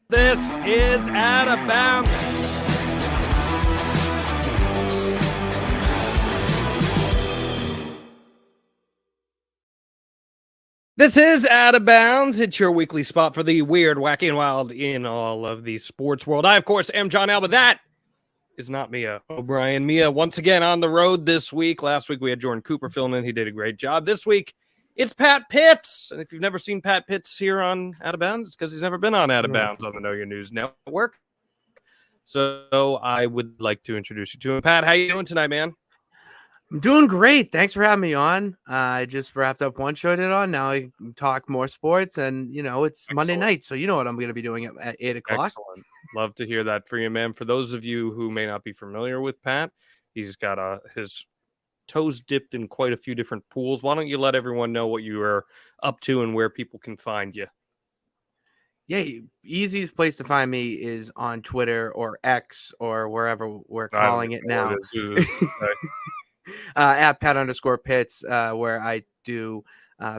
This is Out of Bounds. This is Out of Bounds. It's your weekly spot for the weird, wacky, and wild in all of the sports world. I, of course, am John Alba. That is not Mia O'Brien. Mia, once again, on the road this week. Last week, we had Jordan Cooper filling in. He did a great job. This week, it's Pat Pitts. And if you've never seen Pat Pitts here on Out of Bounds, it's because he's never been on Out of Bounds on the Know Your News Network. So I would like to introduce you to him. Pat, how you doing tonight, man? I'm doing great. Thanks for having me on. I just wrapped up one show I did on. Now I talk more sports, and it's Excellent. Monday night, so you know what I'm going to be doing at 8 o'clock. Excellent. Love to hear that for you, man. For those of you who may not be familiar with Pat, he's got his toes dipped in quite a few different pools. Why don't you let everyone know what you are up to and where people can find you? Yeah, easiest place to find me is on Twitter or X or wherever we're calling it now. At Pat_Pitts, where I do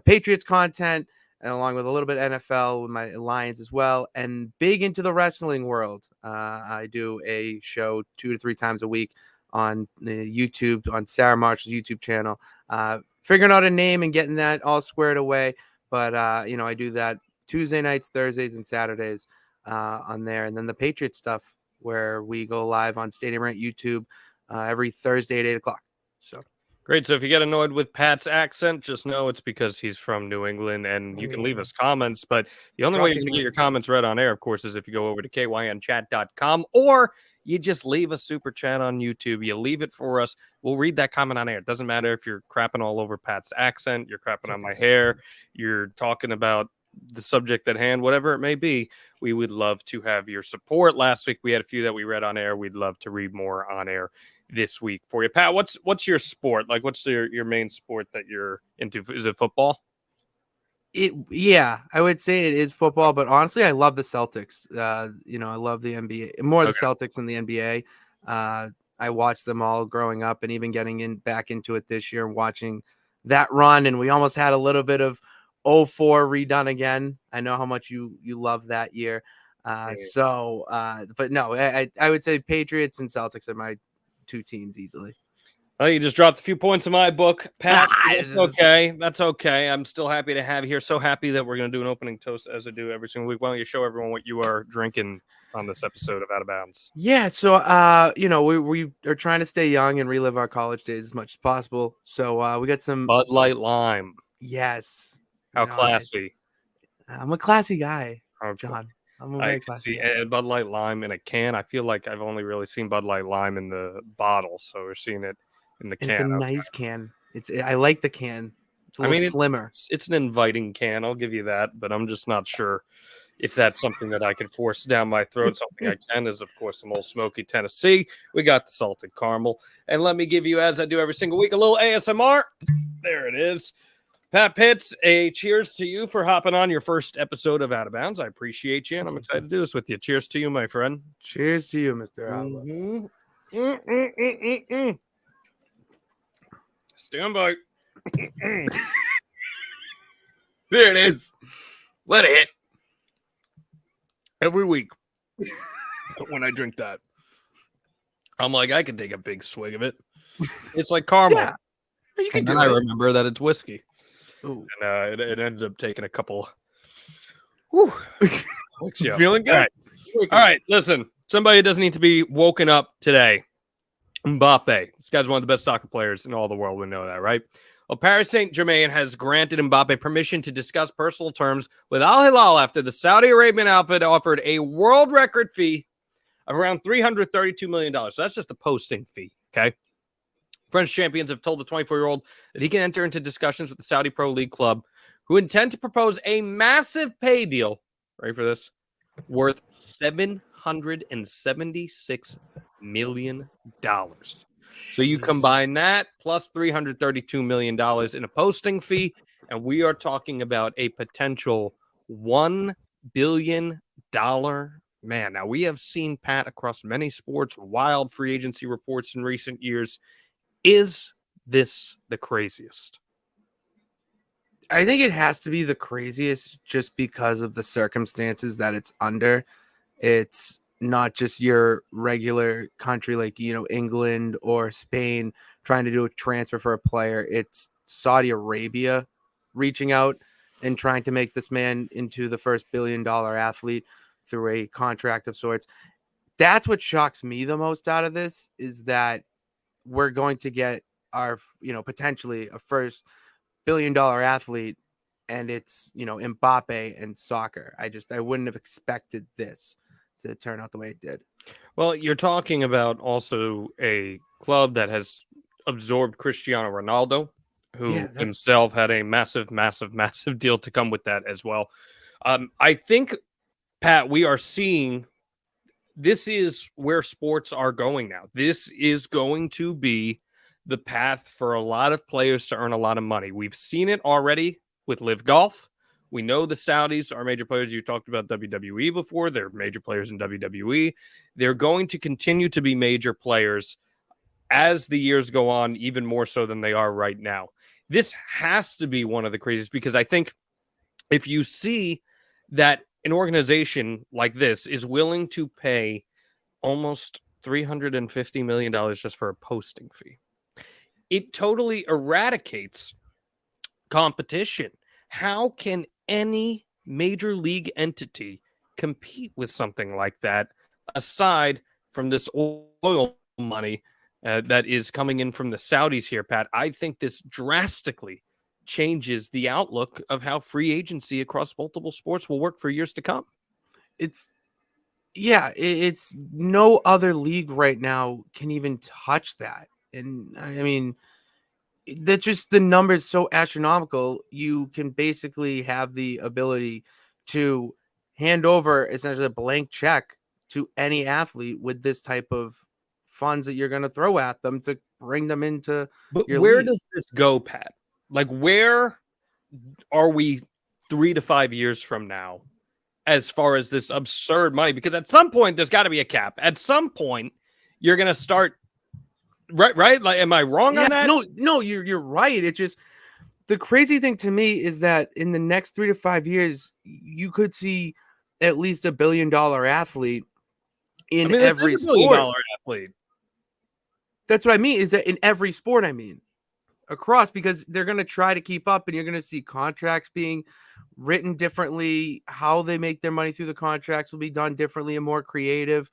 Patriots content, and along with a little bit of NFL with my Lions as well, and big into the wrestling world. I do a show 2 to 3 times a week on YouTube, on Sarah Marshall's YouTube channel, figuring out a name and getting that all squared away. But, I do that Tuesday nights, Thursdays, and Saturdays on there. And then the Patriots stuff, where we go live on Stadium Rant YouTube every Thursday at 8 o'clock. So great. So if you get annoyed with Pat's accent, just know it's because he's from New England, and you can leave us comments. But the only way you're going to get your comments read on air, of course, is if you go over to kynchat.com, or you just leave a super chat on YouTube. You leave it for us. We'll read that comment on air. It doesn't matter if you're crapping all over Pat's accent, you're crapping on my hair, you're talking about the subject at hand, whatever it may be. We would love to have your support. Last week we had a few that we read on air. We'd love to read more on air this week for you. Pat, what's your sport? Like, what's your main sport that you're into? Is it football? Yeah, I would say it is football, but honestly, I love the Celtics. I love the NBA, more the Celtics than the NBA. I watched them all growing up, and even getting back into it this year and watching that run. And we almost had a little bit of 04 redone again. I know how much you love that year. But no, I would say Patriots and Celtics are my 2 teams easily. Well, you just dropped a few points in my book, Pat. That's okay. That's okay. I'm still happy to have you here. So happy that we're going to do an opening toast as I do every single week. Why don't you show everyone what you are drinking on this episode of Out of Bounds? Yeah, so we are trying to stay young and relive our college days as much as possible. So we got some Bud Light Lime. Yes. How classy. I'm a classy guy, Okay. John. I'm a very classy guy. Bud Light Lime in a can. I feel like I've only really seen Bud Light Lime in the bottle, so we're seeing it in the can. It's a nice can. I like the can. It's a little slimmer. It's an inviting can. I'll give you that, but I'm just not sure if that's something that I can force down my throat. Something I can is, of course, some Old Smoky Tennessee. We got the salted caramel. And let me give you, as I do every single week, a little ASMR. There it is. Pat Pitts, a cheers to you for hopping on your first episode of Out of Bounds. I appreciate you, and I'm excited to do this with you. Cheers to you, my friend. Cheers to you, Mr. Alba. Stand by. There it is. Let it hit. Every week when I drink that, I'm like, I can take a big swig of it. It's like caramel. Yeah, you can do it. I remember that it's whiskey. Ooh. And it ends up taking a couple. Whew. Feeling good. All right, listen. Somebody doesn't need to be woken up today. Mbappe. This guy's one of the best soccer players in all the world. We know that, right? Well, Paris Saint-Germain has granted Mbappe permission to discuss personal terms with Al Hilal after the Saudi Arabian outfit offered a world record fee of around $332 million. So that's just a posting fee, okay? French champions have told the 24-year-old that he can enter into discussions with the Saudi Pro League club, who intend to propose a massive pay deal, ready for this, worth $776 million. So you combine that plus $332 million in a posting fee, and we are talking about a potential $1 billion man. Now, we have seen Pat across many sports, wild free agency reports in recent years. Is this the craziest? I think it has to be the craziest just because of the circumstances that it's under. It's not just your regular country like, England or Spain trying to do a transfer for a player. It's Saudi Arabia reaching out and trying to make this man into the first $1 billion athlete through a contract of sorts. That's what shocks me the most out of this, is that we're going to get our, potentially a first $1 billion athlete, and it's, Mbappe and soccer. I wouldn't have expected this to turn out the way it did. Well, you're talking about also a club that has absorbed Cristiano Ronaldo, who himself had a massive, massive, massive deal to come with that as well. I think, Pat, we are seeing this is where sports are going now. This is going to be the path for a lot of players to earn a lot of money. We've seen it already with Live Golf. We know the Saudis are major players. You talked about WWE before. They're major players in WWE. They're going to continue to be major players as the years go on, even more so than they are right now. This has to be one of the craziest, because I think if you see that an organization like this is willing to pay almost $350 million just for a posting fee, it totally eradicates competition. How can any major league entity compete with something like that, aside from this oil money that is coming in from the Saudis here, Pat? I think this drastically changes the outlook of how free agency across multiple sports will work for years to come. It's no other league right now can even touch that. And I mean, that just the numbers so astronomical. You can basically have the ability to hand over essentially a blank check to any athlete with this type of funds that you're going to throw at them to bring them into your where league. does this go, Pat? Like, where are we 3 to 5 years from now as far as this absurd money? Because at some point there's got to be a cap. At some point you're going to start, right? Like, am I wrong on that? No, you're right. It's just, the crazy thing to me is that in the next 3 to 5 years, you could see at least $1 billion athlete in every sport. $1 billion athlete. That's what I mean, is that in every sport, across, because they're going to try to keep up, and you're going to see contracts being written differently. How they make their money through the contracts will be done differently and more creatively.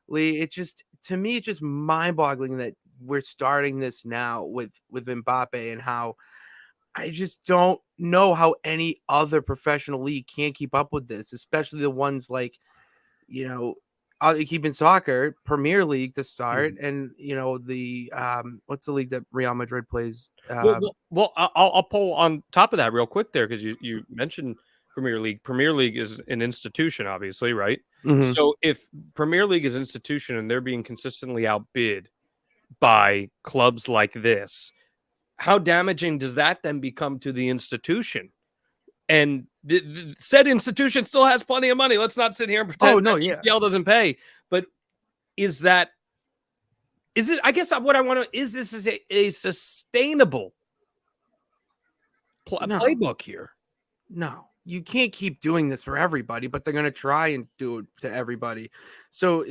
It just, to me, it's just mind-boggling that we're starting this now with Mbappe, and how I just don't know how any other professional league can't keep up with this, especially the ones like, keep in soccer, Premier League to start, and the what's the league that Real Madrid plays? Well, I'll pull on top of that real quick there, because you mentioned Premier League. Premier League is an institution, obviously, right? Mm-hmm. So if Premier League is an institution and they're being consistently outbid by clubs like this, how damaging does that then become to the institution? And said institution still has plenty of money. Let's not sit here and pretend that EPL doesn't pay. But is it, I guess what I want to, is this a sustainable playbook here? No, you can't keep doing this for everybody, but they're going to try and do it to everybody. So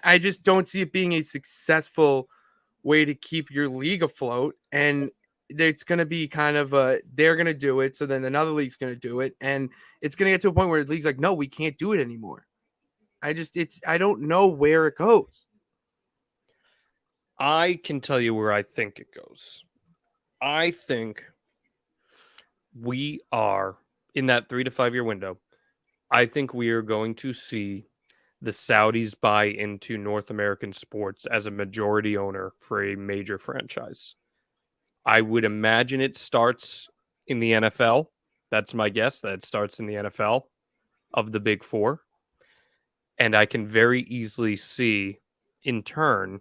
I just don't see it being a successful way to keep your league afloat. And it's going to be kind of they're going to do it, so then another league's going to do it, and it's going to get to a point where the league's like, no, we can't do it anymore. I don't know where it goes. I can tell you where I think it goes. I think we are in that 3 to 5 year window. I think we are going to see the Saudis buy into North American sports as a majority owner for a major franchise. I would imagine it starts in the NFL. That's my guess, that it starts in the NFL of the big four. And I can very easily see, in turn,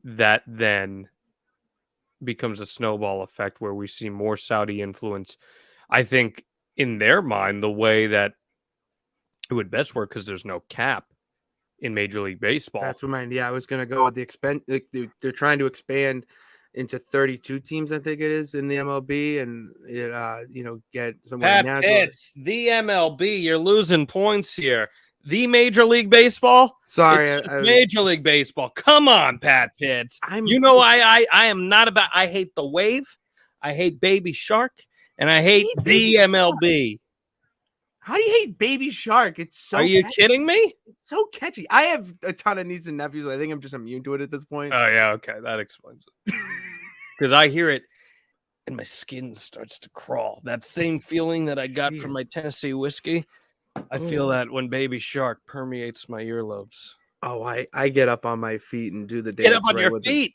that then becomes a snowball effect where we see more Saudi influence. I think in their mind, the way that it would best work, because there's no cap in Major League Baseball. That's what I was going to go with the they're trying to expand into 32 teams, I think it is, in the MLB, and get some Pat Pitts, the MLB. You're losing points here. The Major League Baseball? Sorry, It's just Major League Baseball. Come on, Pat Pitts. I am not about. I hate the wave. I hate Baby Shark, and I hate the MLB. How do you hate Baby Shark? It's so. Are you kidding me? It's so catchy. I have a ton of nieces and nephews. I think I'm just immune to it at this point. Oh yeah, okay, that explains it. Because I hear it, and my skin starts to crawl. That same feeling that I got from my Tennessee whiskey. I feel that when Baby Shark permeates my earlobes. Oh, I get up on my feet and do the dance. Get up on your feet.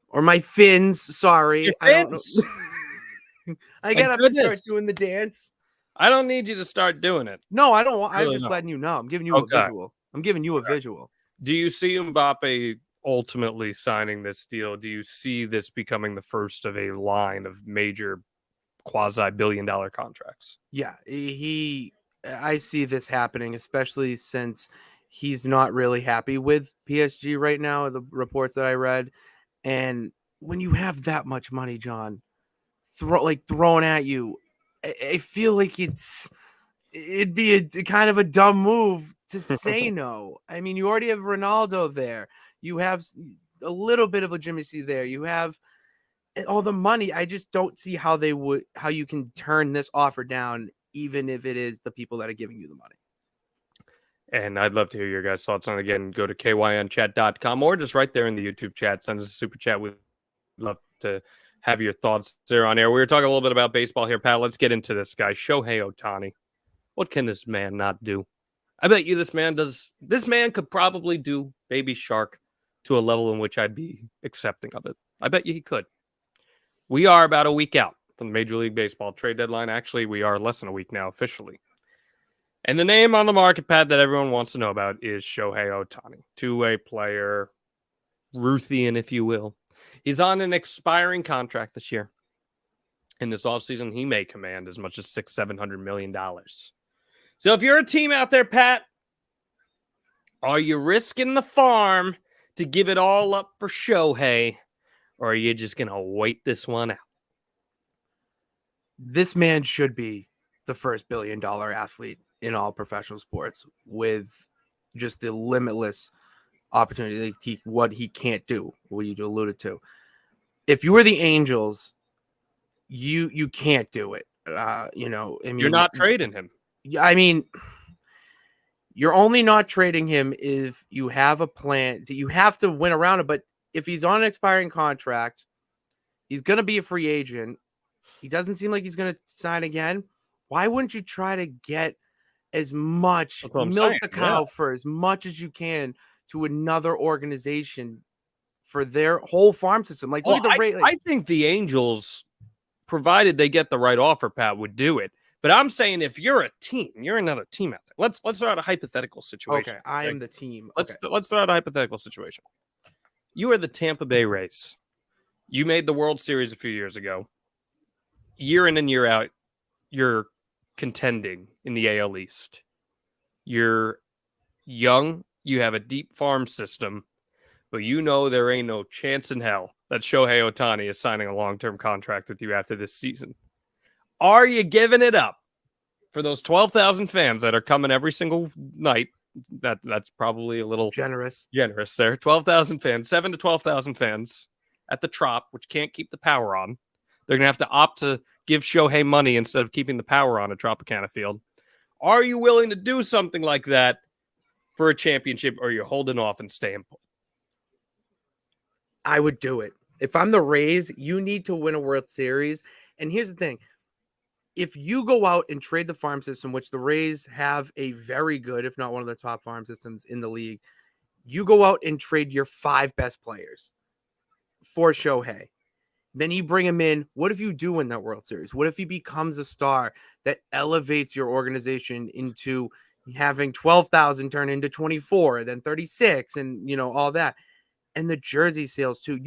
Or my fins. Sorry. Your fins. I don't know. I get up and start doing the dance. I don't need you to start doing it. No, I don't want. I'm just letting you know. I'm giving you a visual. I'm giving you a visual. Do you see Mbappe ultimately signing this deal? Do you see this becoming the first of a line of major quasi-billion-dollar contracts? Yeah, I see this happening, especially since he's not really happy with PSG right now, the reports that I read. And when you have that much money, John, thrown at you, I feel like it'd be a kind of a dumb move to say no. I mean, you already have Ronaldo there. You have a little bit of legitimacy there. You have all the money. I just don't see how you can turn this offer down, even if it is the people that are giving you the money. And I'd love to hear your guys' thoughts on it. Again, go to kynchat.com or just right there in the YouTube chat. Send us a super chat. We'd love to have your thoughts there on air. We were talking a little bit about baseball here, Pat. Let's get into this guy, Shohei Ohtani. What can this man not do? I bet you this man could probably do Baby Shark to a level in which I'd be accepting of it. I bet you he could. We are about a week out from the Major League Baseball trade deadline. Actually, we are less than a week now officially. And the name on the market pad that everyone wants to know about is Shohei Ohtani. Two-way player, Ruthian, if you will. He's on an expiring contract this year. In this offseason, he may command as much as $600-700 million. So if you're a team out there, Pat, are you risking the farm to give it all up for Shohei, or are you just going to wait this one out? This man should be the first billion-dollar athlete in all professional sports, with just the limitless opportunity, what he can't do, what you alluded to. If you were the Angels, you can't do it. I mean, you're not trading him. I mean, you're only not trading him if you have a plan. You have to win around it. But if he's on an expiring contract, he's going to be a free agent. He doesn't seem like he's going to sign again. Why wouldn't you try to get as much milk the cow for as much as you can to another organization for their whole farm system? Like, look at the rate. I think the Angels, provided they get the right offer, Pat, would do it. But I'm saying if you're a team, you're another team out there. Let's throw out a hypothetical situation. Okay, I am the team. Let's throw out a hypothetical situation. You are the Tampa Bay Rays. You made the World Series a few years ago. Year in and year out, you're contending in the AL East. You're young. You have a deep farm system. But you know there ain't no chance in hell that Shohei Ohtani is signing a long-term contract with you after this season. Are you giving it up for those 12,000 fans that are coming every single night? That's probably a little generous there. 12,000 fans, 7 to 12,000 fans at the Trop, which can't keep the power on. They're going to have to opt to give Shohei money instead of keeping the power on at Tropicana Field. Are you willing to do something like that for a championship, or are you holding off and staying put? I would do it. If I'm the Rays, you need to win a World Series. And here's the thing. If you go out and trade the farm system, which the Rays have a very good, if not one of the top farm systems in the league, you go out and trade your 5 best players for Shohei. Then you bring him in. What if you do win that World Series? What if he becomes a star that elevates your organization into having 12,000 turn into 24, then 36, and all that? And the jersey sales too.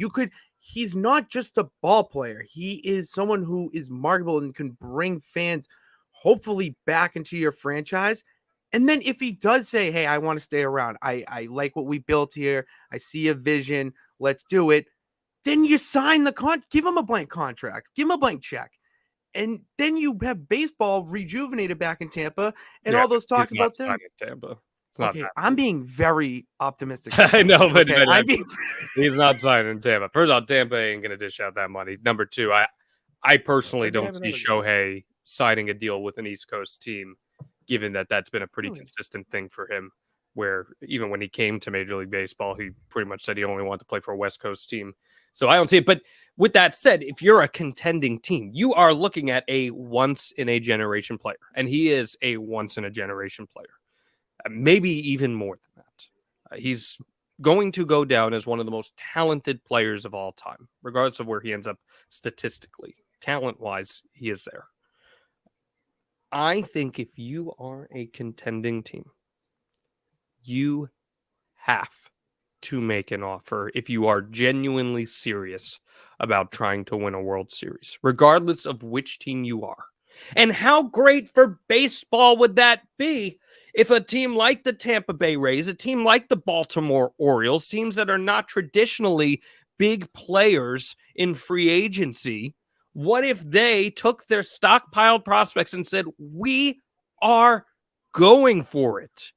He's not just a ball player. He is someone who is marketable and can bring fans hopefully back into your franchise. And then if he does say, hey, I want to stay around, I like what we built here, I see a vision, let's do it, then you sign the give him a blank contract, give him a blank check. And then you have baseball rejuvenated back in Tampa, and Yeah, all those he's talks not about them. signing Tampa. It's not Okay, I'm happening. being very optimistic right I now. know, but Okay, I'm being he's not signing Tampa. First of all, Tampa ain't going to dish out that money. Number two, I personally but they don't have see another guy. Shohei signing a deal with an East Coast team, given that that's been a pretty Really? consistent thing for him. Where even when he came to Major League Baseball, he pretty much said he only wanted to play for a West Coast team. So I don't see it. But with that said, if you're a contending team, you are looking at a once in a generation player, and he is a once in a generation player, maybe even more than that. He's going to go down as one of the most talented players of all time, regardless of where he ends up statistically. Talent wise, he is there. I think if you are a contending team, you have to make an offer if you are genuinely serious about trying to win a World Series, regardless of which team you are. And how great for baseball would that be if a team like the Tampa Bay Rays, a team like the Baltimore Orioles, teams that are not traditionally big players in free agency, what if they took their stockpiled prospects and said, we are going for it?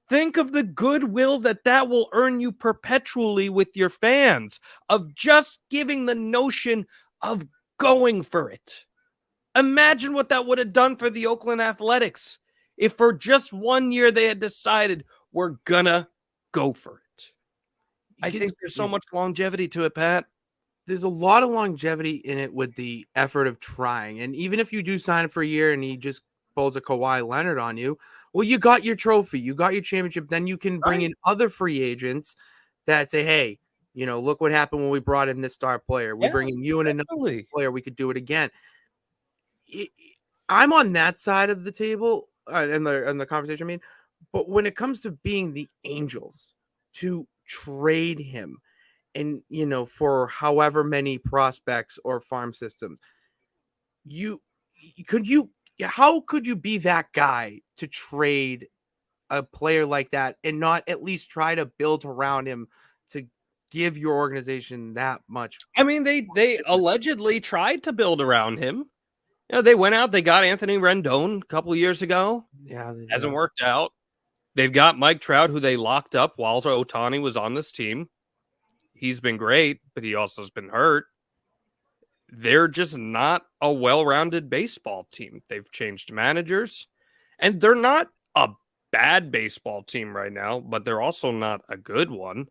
Think of the goodwill that will earn you perpetually with your fans of just giving the notion of going for it. Imagine what that would have done for the Oakland Athletics if for just 1 year they had decided we're gonna go for it. I think there's so much longevity to it, Pat. There's a lot of longevity in it with the effort of trying. And even if you do sign it for a year and he just pulls a Kawhi Leonard on you, well, you got your trophy, you got your championship. Then you can bring Right? in other free agents that say, hey, look what happened when we brought in this star player. We Yeah, bring in you and another definitely. player, we could do it again. it, I'm on that side of the table in the conversation. I mean, but when it comes to being the Angels to trade him and for however many prospects or farm systems, you could you how could you be that guy to trade a player like that and not at least try to build around him to give your organization that much? I mean, they allegedly tried to build around him. They went out, they got Anthony Rendon a couple of years ago. Yeah, Hasn't worked out. They've got Mike Trout, who they locked up while Ohtani was on this team. He's been great, but he also has been hurt. They're just not a well-rounded baseball team. They've changed managers, and they're not a bad baseball team right now, but they're also not a good one.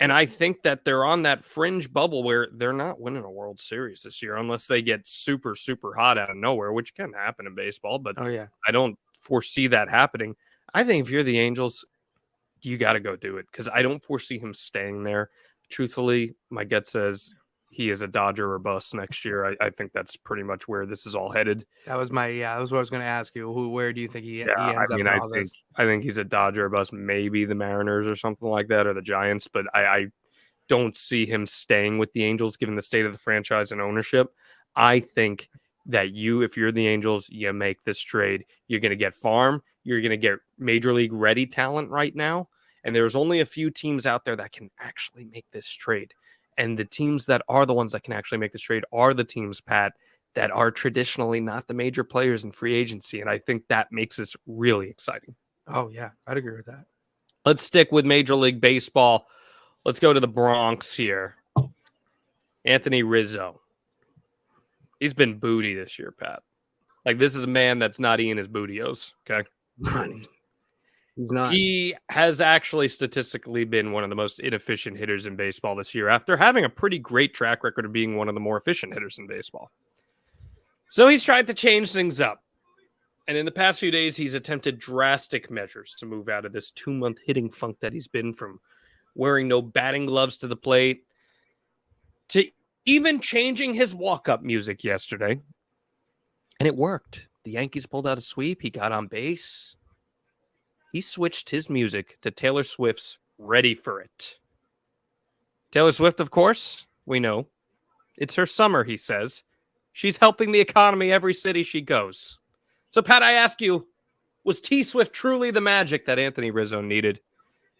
And I think that they're on that fringe bubble where they're not winning a World Series this year unless they get super, super hot out of nowhere, which can happen in baseball, but Oh yeah. I don't foresee that happening. I think if you're the Angels, you got to go do it because I don't foresee him staying there. Truthfully, my gut says he is a Dodger or bust next year. I think that's pretty much where this is all headed. That was that was what I was going to ask you. Where do you think he Yeah, I ends up mean, in all this? I think he's a Dodger or bust, maybe the Mariners or something like that, or the Giants. But I don't see him staying with the Angels given the state of the franchise and ownership. I think that if you're the Angels, you make this trade. You're going to get farm. You're going to get major league ready talent right now. And there's only a few teams out there that can actually make this trade. And the teams that are the ones that can actually make this trade are the teams, Pat, that are traditionally not the major players in free agency. And I think that makes this really exciting. Oh yeah, I'd agree with that. Let's stick with Major League Baseball. Let's go to the Bronx here. Anthony Rizzo. He's been booty this year, Pat. Like, this is a man that's not eating his bootios, okay? He's not. He has actually statistically been one of the most inefficient hitters in baseball this year after having a pretty great track record of being one of the more efficient hitters in baseball. So he's tried to change things up. And in the past few days, he's attempted drastic measures to move out of this 2-month hitting funk that he's been, from wearing no batting gloves to the plate to even changing his walk-up music yesterday. And it worked. The Yankees pulled out a sweep. He got on base. He switched his music to Taylor Swift's Ready for It. Taylor Swift, of course, we know. It's her summer, he says. She's helping the economy every city she goes. So, Pat, I ask you, was T-Swift truly the magic that Anthony Rizzo needed?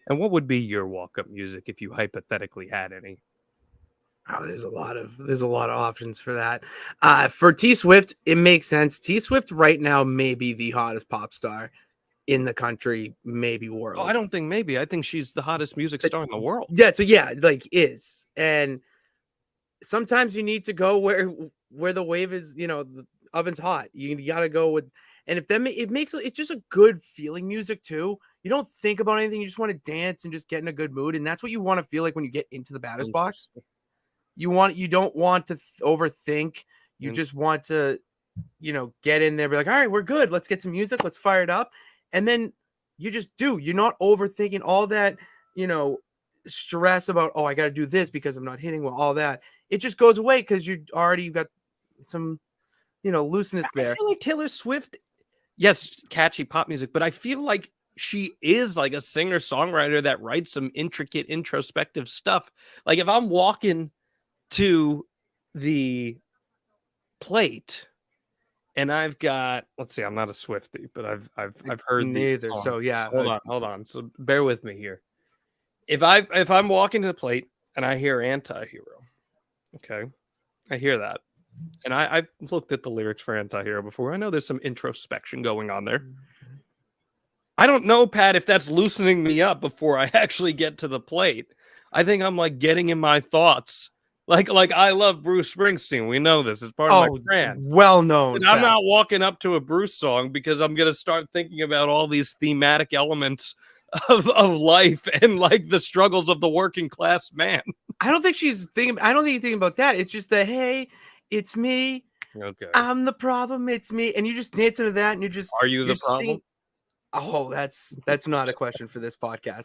And what would be your walk-up music if you hypothetically had any? Oh, there's a lot of options for that. For T Swift, it makes sense. T Swift right now may be the hottest pop star in the country, maybe Oh, I world. don't think maybe. I think she's the hottest music But star in the world. yeah, so yeah, like is. And sometimes you need to go where the wave is, the oven's hot. You got to go with, and if them it makes it's just a good feeling music too. You don't think about anything, you just want to dance and just get in a good mood, and that's what you want to feel like when you get into the batter's box. Interesting. You don't want to overthink. You In- just want to, get in there, be like, all right, we're good. Let's get some music. Let's fire it up. And then you just do. You're not overthinking all that, you know, stress about, oh, I got to do this because I'm not hitting well, all that. It just goes away because you already got some, looseness I there. feel like Taylor Swift, yes, catchy pop music, but I feel like she is like a singer songwriter that writes some intricate introspective stuff. Like if I'm walking to the plate and I've got, let's see, I'm not a Swiftie, but I've heard these Neither. songs. So yeah, Hold on. So bear with me here. If I'm walking to the plate and I hear Anti-Hero, okay, I hear that, and I've looked at the lyrics for Anti-Hero before. I know there's some introspection going on there. I don't know, Pat, if that's loosening me up before I actually get to the plate. I think I'm like getting in my thoughts. Like I love Bruce Springsteen. We know this. It's part of my brand. well known And I'm fact. not walking up to a Bruce song because I'm gonna start thinking about all these thematic elements of life and like the struggles of the working class man. I don't think she's thinking. I don't think you're thinking about that. It's just that, hey, it's me. Okay. I'm the problem. It's me. And you just dance into that, and Are you you're the singing. problem? Oh, that's not a question for this podcast.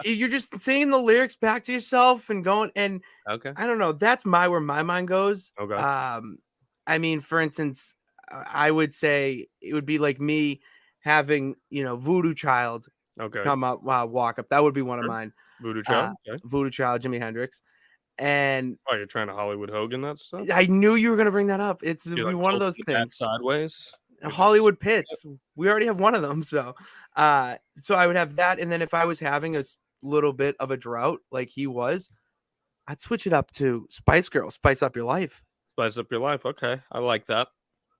You're just saying the lyrics back to yourself and going, and Okay. I don't know. That's where my mind goes. Okay. I mean, for instance, I would say it would be like me having, Voodoo Child Okay. come up, walk up. That would be one of Sure. mine. Voodoo Child. Okay. Voodoo Child, Jimi Hendrix, and Oh, you're trying to Hollywood Hogan that stuff? I knew you were gonna bring that up. It's You be like one of tilting those the bat things. sideways? You're just Hollywood Pits. We already have one of them, so I would have that, and then if I was having a little bit of a drought like he was, I'd switch it up to Spice Girls, Spice Up Your Life. spice up your life. Okay. I like that.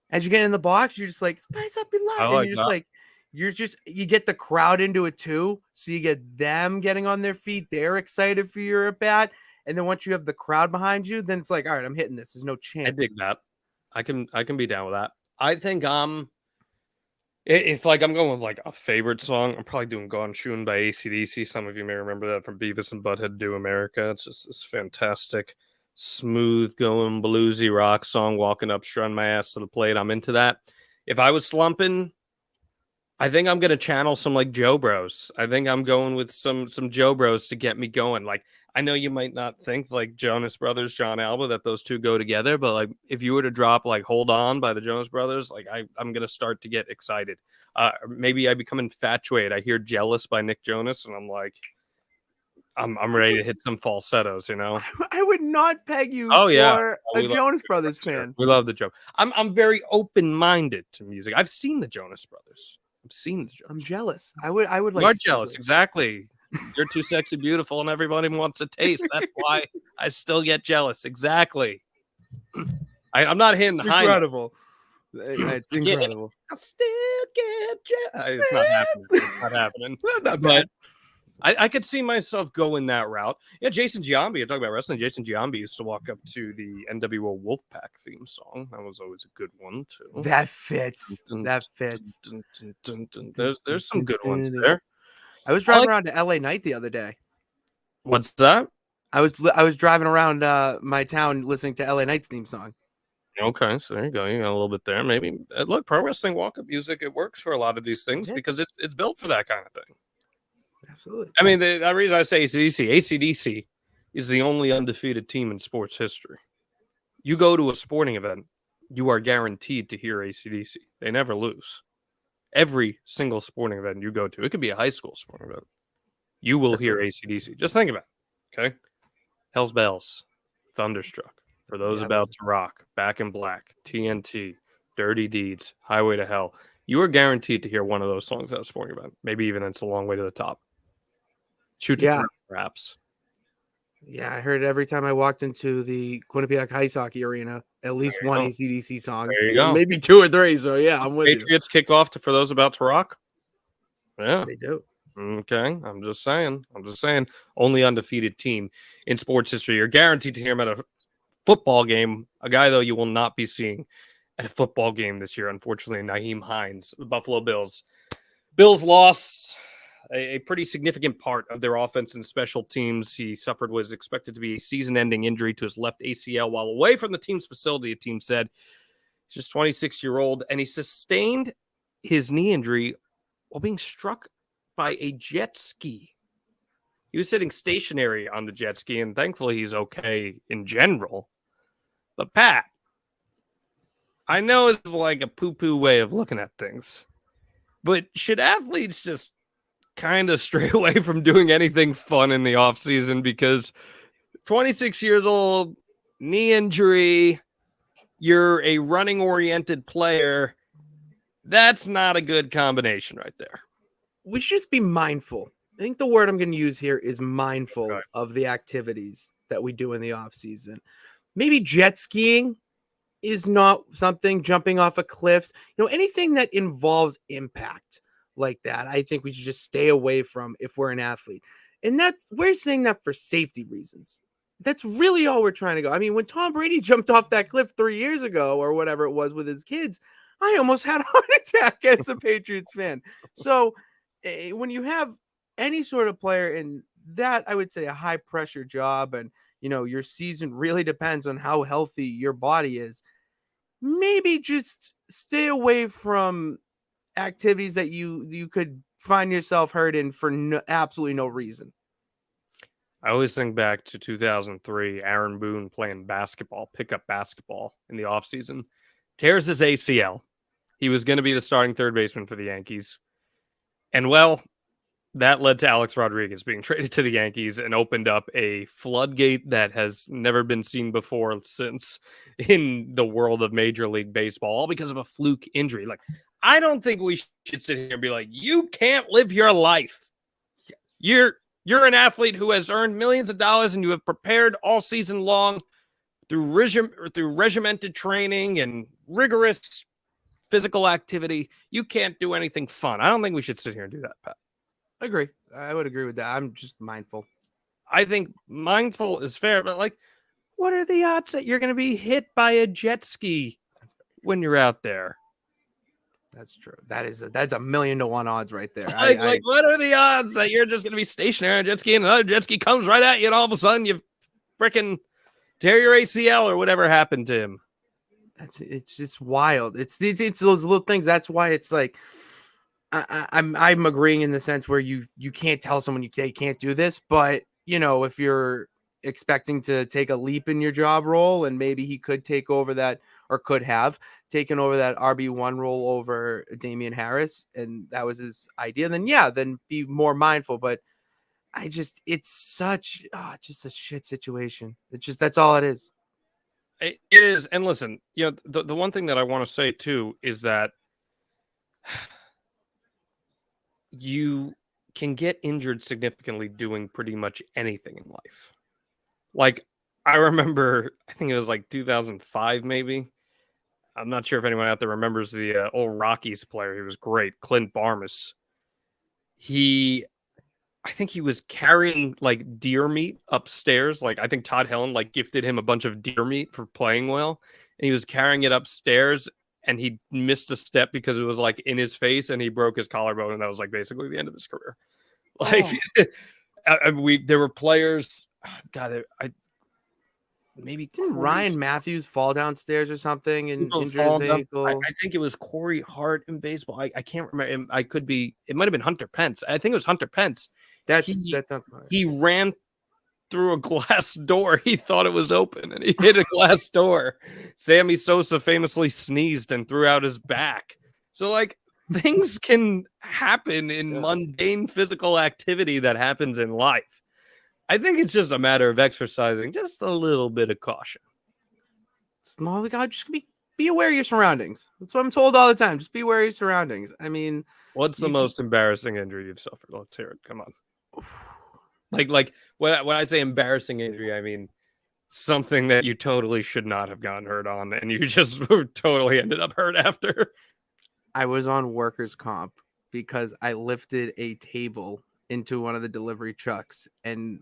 As you get in the box, you're just like, spice up your I life, and like that. you get the crowd into it too, so you get them getting on their feet. They're excited for your at bat, and then once you have the crowd behind you, then it's like, all right, I'm hitting this. There's no I chance. dig that. I can be down with that. I think if like I'm going with like a favorite song, I'm probably doing Gone Shooting by AC/DC. Some of you may remember that from Beavis and Butthead Do America. It's just this fantastic, smooth going bluesy rock song, walking up, strutting my ass to the plate. I'm into that. If I was slumping, I think I'm gonna channel some like Joe Bros. I think I'm going with some Joe Bros to get me going. Like I know you might not think like Jonas Brothers, John Alba, that those two go together, but like if you were to drop like Hold On by the Jonas Brothers, like I'm gonna start to get excited. Maybe I become infatuated. I hear Jealous by Nick Jonas, and I'm like, I'm ready to hit some falsettos, you know? I would not peg you Oh yeah. for Oh, a we love Jonas the Jonas Brothers Brothers here. fan. We love the Joe. I'm very open-minded to music. I've seen the Jonas Brothers. I've seen the Jonas. I'm jealous. I would You like are to see jealous, Jonas. exactly. You're too sexy, beautiful, and everybody wants a taste. That's why I still get jealous. Exactly. I'm not hitting the high note. Incredible. It's incredible. I still get jealous. It's not happening. It's not happening. Not that But bad. I could see myself going that route. Yeah, Jason Giambi. You're talking about wrestling. Jason Giambi used to walk up to the NWO Wolfpack theme song. That was always a good one too. That fits. That fits. There's some good ones there. I was driving around to LA Night the other day. What's that? I was driving around my town listening to LA Knight's theme song. Okay, so there you go. You got a little bit there. Maybe look, pro wrestling walk-up music. It works for a lot of these things because it's built for that kind of thing. Absolutely. I mean, the reason I say AC/DC is the only undefeated team in sports history. You go to a sporting event, you are guaranteed to hear AC/DC. They never lose. Every single sporting event you go to, it could be a high school sporting event, you will hear AC/DC. Just think about it. Okay, Hell's Bells, Thunderstruck. For those about to rock, Back in Black, TNT, Dirty Deeds, Highway to Hell. You are guaranteed to hear one of those songs at a sporting event. Maybe even It's a Long Way to the Top. Shoot to Thrill, perhaps. Yeah, I heard it every time I walked into the Quinnipiac Ice Hockey Arena. At There least you one go. AC/DC song, There you go. maybe 2 or 3. So yeah, I'm with you. Patriots kick off for those about to rock. Yeah. They do. Okay. I'm just saying. Only undefeated team in sports history. You're guaranteed to hear him at a football game. A guy, though, you will not be seeing at a football game this year, unfortunately, Nyheim Hines, the Buffalo Bills. Bills lost a pretty significant part of their offense and special teams. He suffered what is expected to be a season-ending injury to his left ACL while away from the team's facility, the team said. He's just 26-year-old, and he sustained his knee injury while being struck by a jet ski. He was sitting stationary on the jet ski, and thankfully he's okay in general. But Pat, I know it's like a poo-poo way of looking at things, but should athletes just kind of stray away from doing anything fun in the offseason? Because 26 years old, knee injury, you're a running-oriented player. That's not a good combination right there. We should just be mindful. I think the word I'm going to use here is mindful Okay. of the activities that we do in the off season. Maybe jet skiing is not something, jumping off of cliffs, anything that involves impact like that. I think we should just stay away from if we're an athlete. And we're saying that for safety reasons. That's really all we're trying to go. I mean, when Tom Brady jumped off that cliff 3 years ago or whatever it was with his kids, I almost had a heart attack as a Patriots fan. So when you have any sort of player in that, I would say a high pressure job, and your season really depends on how healthy your body is, maybe just stay away from activities that you could find yourself hurt in for absolutely no reason. I always think back to 2003, Aaron Boone playing basketball, pickup basketball in the offseason. Tears his ACL. He was going to be the starting third baseman for the Yankees. And, well, that led to Alex Rodriguez being traded to the Yankees and opened up a floodgate that has never been seen before since in the world of Major League Baseball, all because of a fluke injury. Like, I don't think we should sit here and be like, you can't live your life. Yes. You're an athlete who has earned millions of dollars and you have prepared all season long through regimented training and rigorous physical activity. You can't do anything fun. I don't think we should sit here and do that, Pat. I agree. I would agree with that. I'm just mindful. I think mindful is fair, but like, what are the odds that you're going to be hit by a jet ski when you're out there? That's true. That's a 1,000,000 to 1 odds right there. Like, what are the odds that you're just going to be stationary on a jet ski and another jet ski comes right at you and all of a sudden you freaking tear your ACL or whatever happened to him? It's just wild. It's those little things. That's why it's like I'm agreeing in the sense where you can't tell someone you can't do this, but if you're expecting to take a leap in your job role and maybe he could take over that or could have taken over that RB1 role over Damian Harris and that was his idea, then be more mindful. But it's such just a shit situation. That's all it is. It is. And listen, the one thing that I want to say too is that you can get injured significantly doing pretty much anything in life. Like, I remember, I think it was like 2005, maybe. I'm not sure if anyone out there remembers the old Rockies player. He was great, Clint Barmas. I think he was carrying like deer meat upstairs. Like, I think Todd Helland like gifted him a bunch of deer meat for playing well. And he was carrying it upstairs and he missed a step because it was like in his face and he broke his collarbone. And that was like basically the end of his career. Like, there were players. God, maybe didn't Ryan Matthews fall downstairs or something and injure his ankle? I think it was Corey Hart in baseball. I can't remember. It might have been Hunter Pence. I think it was Hunter Pence. That sounds familiar. He ran through a glass door. He thought it was open and he hit a glass door. Sammy Sosa famously sneezed and threw out his back. So like things can happen in mundane physical activity that happens in life. I think it's just a matter of exercising just a little bit of caution. Small guy, just be aware of your surroundings. That's what I'm told all the time. Just be aware of your surroundings. I mean, what's the most embarrassing injury you've suffered? Let's hear it. Come on. Like when I say embarrassing injury, I mean something that you totally should not have gotten hurt on, and you just totally ended up hurt after. I was on workers' comp because I lifted a table into one of the delivery trucks and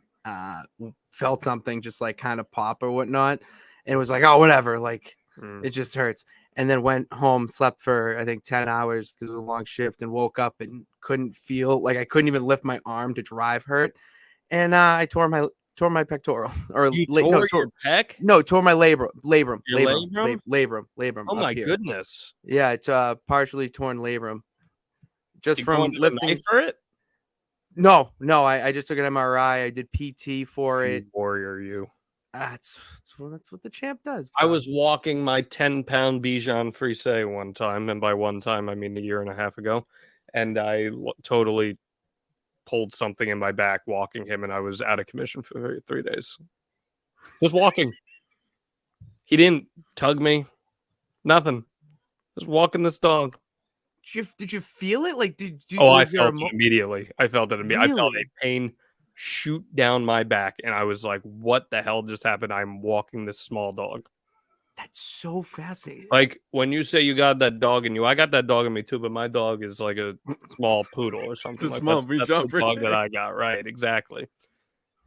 felt something just like kind of pop or whatnot. And it was like, oh, whatever. Like, it just hurts. And then went home, slept for, I think, 10 hours because it was a long shift, and woke up and couldn't feel like I couldn't even lift my arm to drive hurt. And I tore my pectoral or you tore your pec? No, tore my labrum. Your labrum? Oh my here. goodness! Yeah, it's partially torn labrum. Just from lifting for it. No, I just took an MRI. I did PT for it. Warrior, you. That's what the champ does. Bro. I was walking my 10-pound Bichon Frise one time, and by one time I mean a year and a half ago, and I totally pulled something in my back walking him, and I was out of commission for 3 days. Just walking. He didn't tug me. Nothing. Just walking this dog. Did you feel it? Like, I felt it immediately. I felt it immediately. Really? I felt a pain shoot down my back, and I was like, what the hell just happened? I'm walking this small dog. That's so fascinating. Like, when you say you got that dog in you, I got that dog in me too, but my dog is like a small poodle or something. That's the dog that I got. Right, exactly.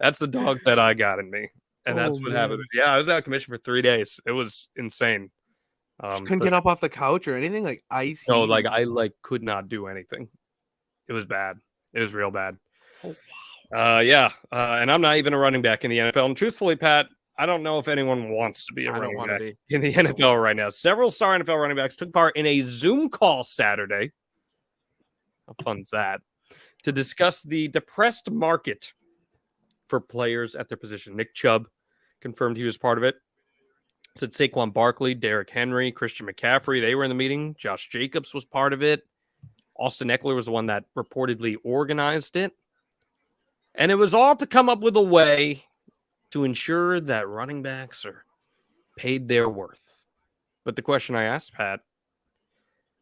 That's the dog that I got in me. And that's what happened. Yeah, I was out of commission for 3 days. It was insane. Couldn't get up off the couch or anything, like ice. No, like I could not do anything. It was bad. It was real bad. Oh wow. And I'm not even a running back in the NFL. And truthfully, Pat, I don't know if anyone wants to be a running back in the NFL right now. Several star NFL running backs took part in a Zoom call Saturday. How fun is that? To discuss the depressed market for players at their position. Nick Chubb confirmed he was part of it. Said Saquon Barkley, Derrick Henry, Christian McCaffrey, they were in the meeting. Josh Jacobs was part of it. Austin Eckler was the one that reportedly organized it. And it was all to come up with a way to ensure that running backs are paid their worth. But the question I asked, Pat,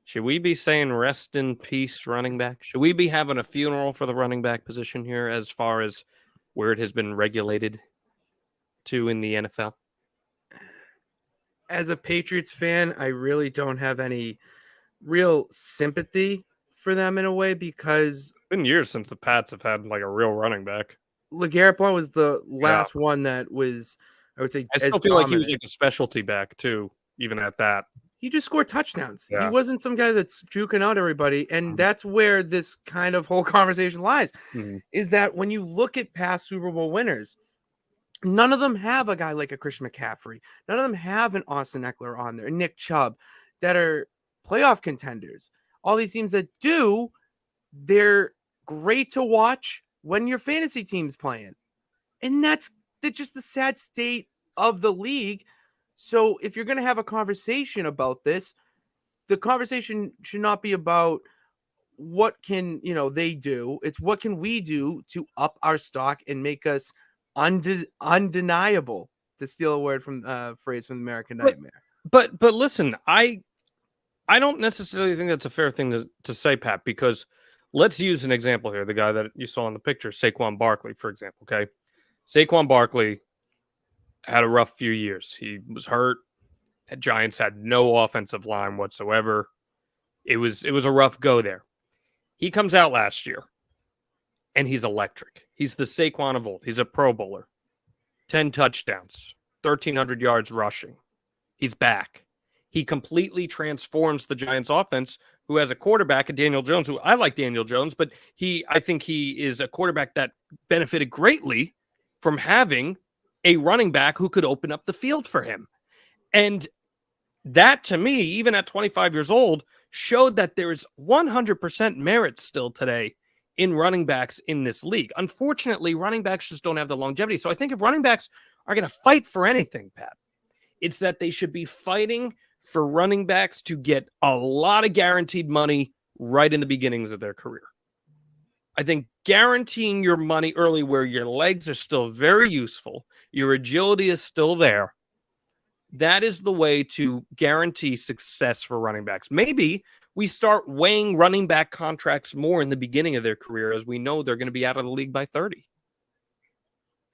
should we be saying rest in peace running back? Should we be having a funeral for the running back position here as far as where it has been regulated to in the NFL? As a Patriots fan, I really don't have any real sympathy for them in a way because it's been years since the Pats have had like a real running back. LeGarrette Blount was the last one that was, I would say, I still feel like he was like a specialty back too, even at that. He just scored touchdowns. Yeah. He wasn't some guy that's juking out everybody. And that's where this kind of whole conversation lies, is that when you look at past Super Bowl winners, none of them have a guy like a Christian McCaffrey. None of them have an Austin Eckler on there, Nick Chubb, that are playoff contenders. All these teams that do, they're great to watch when your fantasy team's playing. And that's just the sad state of the league. So if you're going to have a conversation about this, the conversation should not be about what can, they do. It's what can we do to up our stock and make us undeniable, to steal a word from phrase from American Nightmare. But listen, I don't necessarily think that's a fair thing to say, Pat, because let's use an example here. The guy that you saw in the picture, Saquon Barkley, for example. Okay, Saquon Barkley had a rough few years. He was hurt. The Giants had no offensive line whatsoever. It was a rough go there. He comes out last year, and he's electric. He's the Saquon of old. He's a Pro Bowler. 10 touchdowns, 1,300 yards rushing. He's back. He completely transforms the Giants offense, who has a quarterback, Daniel Jones, who I like Daniel Jones, but I think he is a quarterback that benefited greatly from having a running back who could open up the field for him. And that, to me, even at 25 years old, showed that there is 100% merit still today in running backs in this league. Unfortunately, running backs just don't have the longevity. So I think if running backs are going to fight for anything, Pat, it's that they should be fighting for running backs to get a lot of guaranteed money right in the beginnings of their career. I think guaranteeing your money early where your legs are still very useful, your agility is still there, that is the way to guarantee success for running backs. Maybe we start weighing running back contracts more in the beginning of their career, as we know they're going to be out of the league by 30.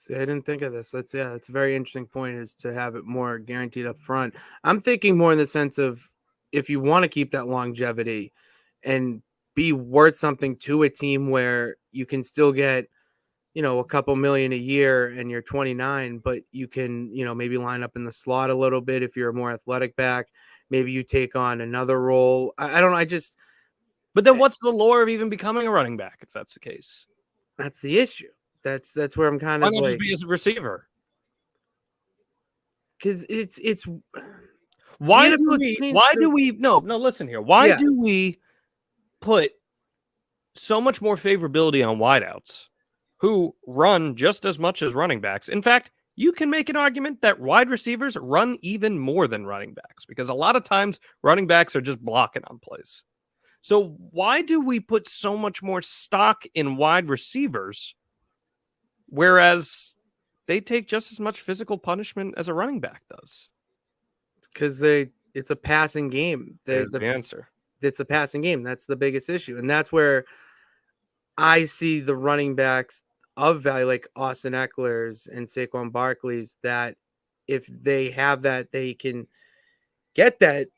See, I didn't think of this. That's a very interesting point, is to have it more guaranteed up front. I'm thinking more in the sense of, if you want to keep that longevity and be worth something to a team where you can still get, a couple million a year and you're 29, but you can, maybe line up in the slot a little bit if you're a more athletic back. Maybe you take on another role. I don't know. But then what's the lure of even becoming a running back if that's the case? That's the issue. That's where I'm kind Why of not like, just be a receiver? because it's Why the do NFL we? changed Why do we? No. Listen here. Why Yeah. do we put so much more favorability on wideouts who run just as much as running backs? In fact, you can make an argument that wide receivers run even more than running backs, because a lot of times running backs are just blocking on plays. So why do we put so much more stock in wide receivers, whereas they take just as much physical punishment as a running back does? because it's a passing game. There's the answer. It's a passing game. That's the biggest issue, and that's where I see the running backs of value, like Austin Eckler's and Saquon Barkley's, that if they have that, they can get that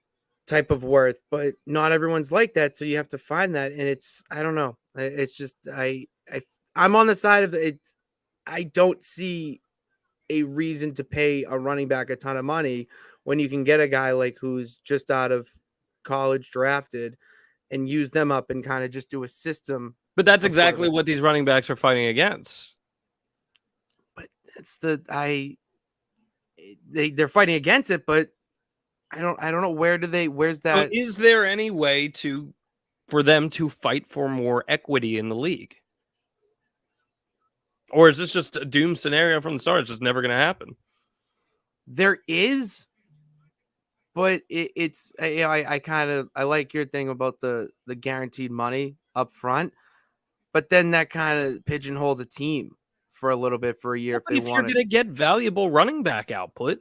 type of worth. But not everyone's like that, so you have to find that. And I don't know. It's just I'm on the side of it. I don't see a reason to pay a running back a ton of money when you can get a guy like who's just out of college drafted and use them up and kind of just do a system. But that's exactly what these running backs are fighting against. But it's they're fighting against it, but I don't know where's that? But is there any way for them to fight for more equity in the league? Or is this just a doomed scenario from the start? It's just never going to happen. There is, but it's I like your thing about the guaranteed money up front, but then that kind of pigeonholes a team for a little bit for a year. If you're going to get valuable running back output,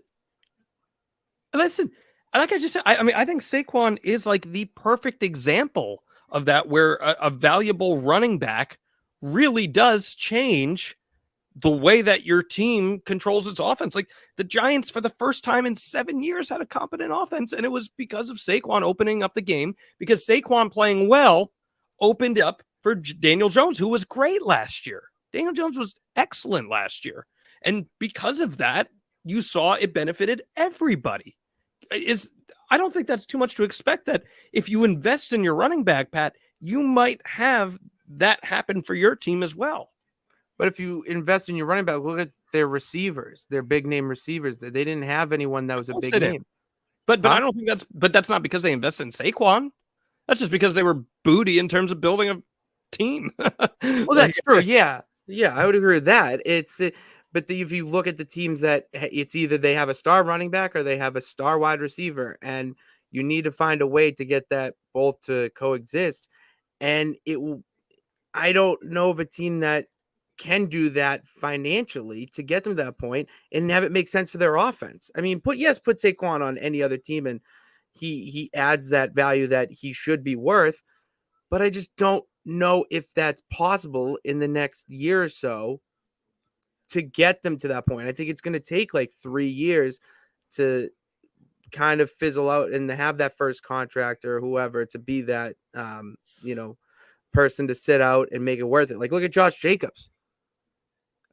listen, like I just said, I think Saquon is like the perfect example of that, where a valuable running back really does change the way that your team controls its offense. Like the Giants, for the first time in 7 years, had a competent offense, and it was because of Saquon opening up the game, because Saquon playing well opened up for Daniel Jones, who was great last year. Daniel Jones was excellent last year. And because of that, you saw it benefited everybody. I don't think that's too much to expect, that if you invest in your running back, Pat, you might have that happen for your team as well. But if you invest in your running back, look at their receivers, their big name receivers. They didn't have anyone that was a big name. But I don't think that's not because they invested in Saquon. That's just because they were booty in terms of building a team. Well, that's true. Yeah, I would agree with that. But if you look at the teams that it's either they have a star running back or they have a star wide receiver, and you need to find a way to get that both to coexist. And I don't know of a team that can do that financially to get them to that point and have it make sense for their offense. I mean, put Saquon on any other team and he adds that value that he should be worth, but I just don't know if that's possible in the next year or so to get them to that point. I think it's going to take like 3 years to kind of fizzle out and to have that first contract or whoever to be that, person to sit out and make it worth it. Like, look at Josh Jacobs,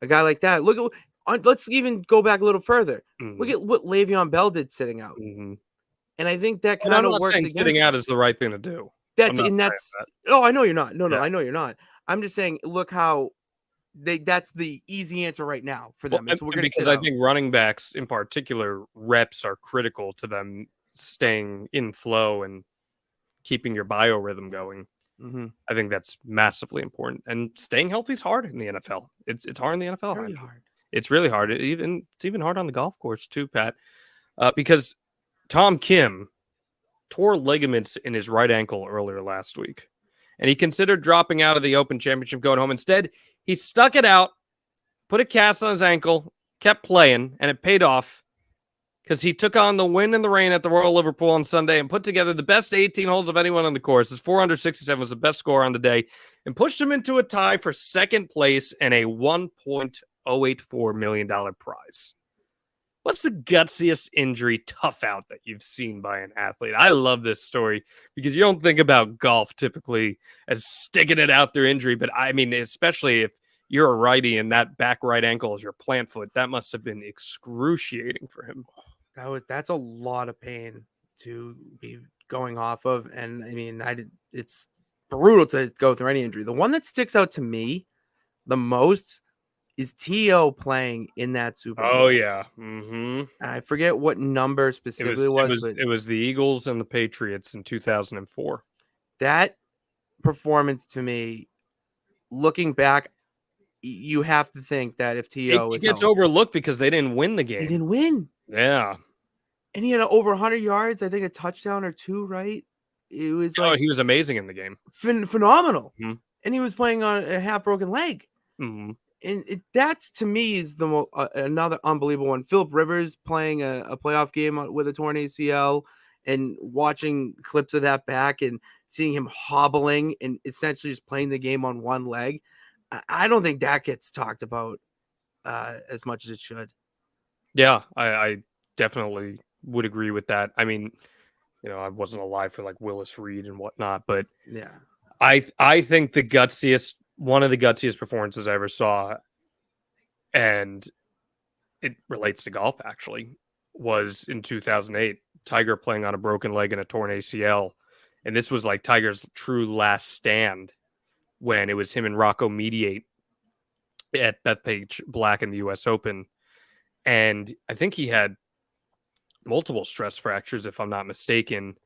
a guy like that. Let's even go back a little further. Mm-hmm. Look at what Le'Veon Bell did sitting out. Mm-hmm. And I think that kind of works. Sitting out is the right thing to do. Oh, I know you're not. No, I know you're not. I'm just saying, look how that's the easy answer right now for them. So because I think running backs in particular, reps are critical to them staying in flow and keeping your biorhythm going. Mm-hmm. I think that's massively important. And staying healthy is hard in the NFL. It's hard in the NFL. Very hard. It's really hard. It's even hard on the golf course too, Pat, because Tom Kim tore ligaments in his right ankle earlier last week, and he considered dropping out of the Open Championship, going home. Instead, he stuck it out, put a cast on his ankle, kept playing, and it paid off because he took on the wind and the rain at the Royal Liverpool on Sunday and put together the best 18 holes of anyone on the course. His 467 was the best score on the day and pushed him into a tie for second place and a 1-point $0.084 million prize. What's the gutsiest injury tough out that you've seen by an athlete? I love this story because you don't think about golf typically as sticking it out their injury, but I mean, especially if you're a righty and that back right ankle is your plant foot, that must have been excruciating for him. That's a lot of pain to be going off of, and I mean, it's brutal to go through any injury. The one that sticks out to me the most is T.O. playing in that Super Bowl. Oh yeah. Mm-hmm. I forget what number specifically but it was the Eagles and the Patriots in 2004. That performance to me, looking back, you have to think that if T.O. It gets overlooked because they didn't win the game. They didn't win. Yeah. And he had over 100 yards, I think a touchdown or two, right? It was like he was amazing in the game. Phenomenal. Mm-hmm. And he was playing on a half broken leg. Mm-hmm. And that's to me is the another unbelievable one. Philip Rivers playing a playoff game with a torn ACL, and watching clips of that back and seeing him hobbling and essentially just playing the game on one leg. I don't think that gets talked about as much as it should. Yeah, I definitely would agree with that. I mean, I wasn't alive for like Willis Reed and whatnot, but yeah, I think one of the gutsiest performances I ever saw, and it relates to golf actually, was in 2008. Tiger playing on a broken leg and a torn ACL, and this was like Tiger's true last stand when it was him and Rocco Mediate at Bethpage Black in the U.S. Open, and I think he had multiple stress fractures, if I'm not mistaken.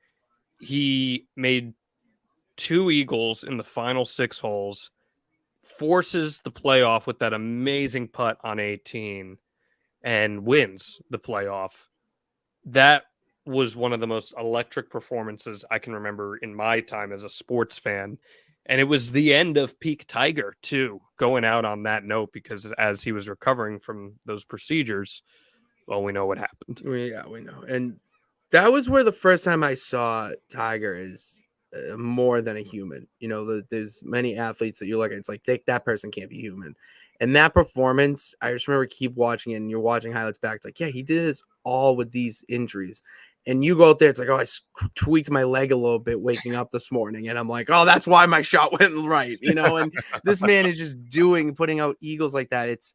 He made 2 eagles in the final 6 holes, forces the playoff with that amazing putt on 18, and wins the playoff. That was one of the most electric performances I can remember in my time as a sports fan. And it was the end of peak Tiger, too, going out on that note, because as he was recovering from those procedures, well, we know what happened. Yeah, we know. And that was where the first time I saw Tiger is more than a human. There's many athletes that you look at, it's like, that person can't be human. And that performance, I just remember keep watching it, and you're watching highlights back. It's like, yeah, he did this all with these injuries. And you go out there, it's like, oh, I tweaked my leg a little bit waking up this morning. And I'm like, oh, that's why my shot went right. And this man is just putting out eagles like that. It's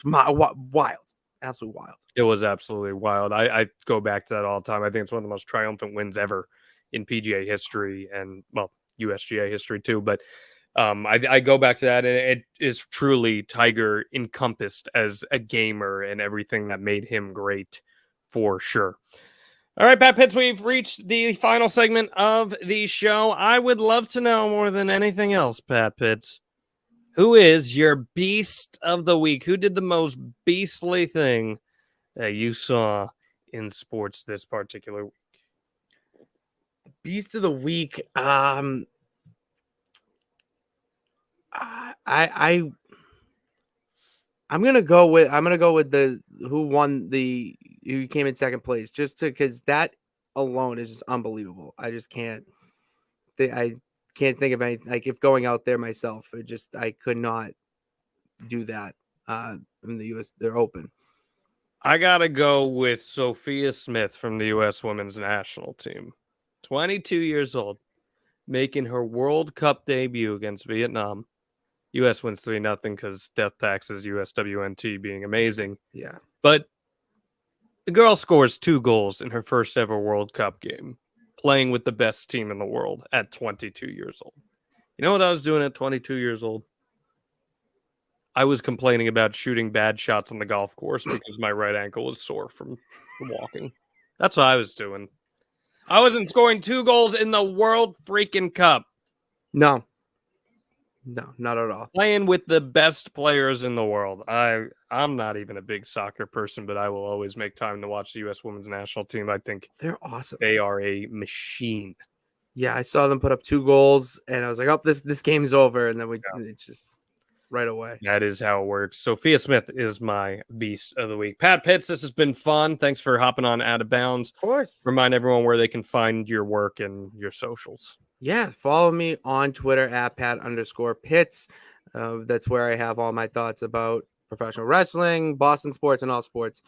wild. Absolutely wild. It was absolutely wild. I go back to that all the time. I think it's one of the most triumphant wins ever in PGA history, and well, USGA history too. But I go back to that, and it is truly Tiger encompassed as a gamer and everything that made him great, for sure. All right, Pat Pitts, we've reached the final segment of the show. I would love to know more than anything else, Pat Pitts, who is your beast of the week? Who did the most beastly thing that you saw in sports this particular week? Beast of the week. I'm gonna go with the who came in second place, just because that alone is just unbelievable. I just can't think of anything, like, if going out there myself, I could not do that in the US they're open. I gotta go with Sophia Smith from the U.S. Women's National Team. 22 years old, making her World Cup debut against Vietnam. U.S. wins 3-0 because death taxes, USWNT being amazing. Yeah. But the girl scores 2 goals in her first ever World Cup game, playing with the best team in the world at 22 years old. You know what I was doing at 22 years old? I was complaining about shooting bad shots on the golf course because my right ankle was sore from walking. That's what I was doing. I wasn't scoring 2 goals in the World freaking Cup. No, not at all. Playing with the best players in the world. I'm not even a big soccer person, but I will always make time to watch the U.S. Women's National Team. I think they're awesome. They are a machine. Yeah, I saw them put up 2 goals, and I was like, "Oh, this game's over." And then it's just right away. That is how it works. Sophia Smith is my beast of the week. Pat Pitts, this has been fun. Thanks for hopping on Out of Bounds. Of course. Remind everyone where they can find your work and your socials. Yeah, follow me on Twitter at Pat_Pitts. That's where I have all my thoughts about professional wrestling, Boston sports, and all sports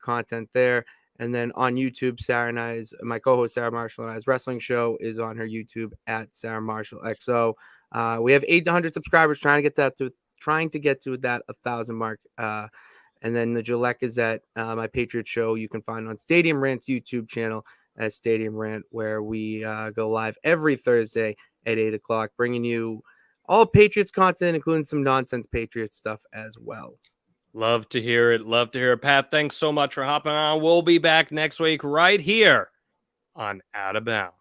content there. And then on YouTube, my co-host Sarah Marshall and I's wrestling show is on her YouTube at Sarah Marshall XO. We have 800 subscribers, trying to get to that 1,000 mark. And then the Gillette Gazette, my Patriot show, you can find on Stadium Rant's YouTube channel at Stadium Rant, where we go live every Thursday at 8 o'clock, bringing you all Patriots content, including some nonsense Patriots stuff as well. Love to hear it. Love to hear it. Pat, thanks so much for hopping on. We'll be back next week right here on Out of Bounds.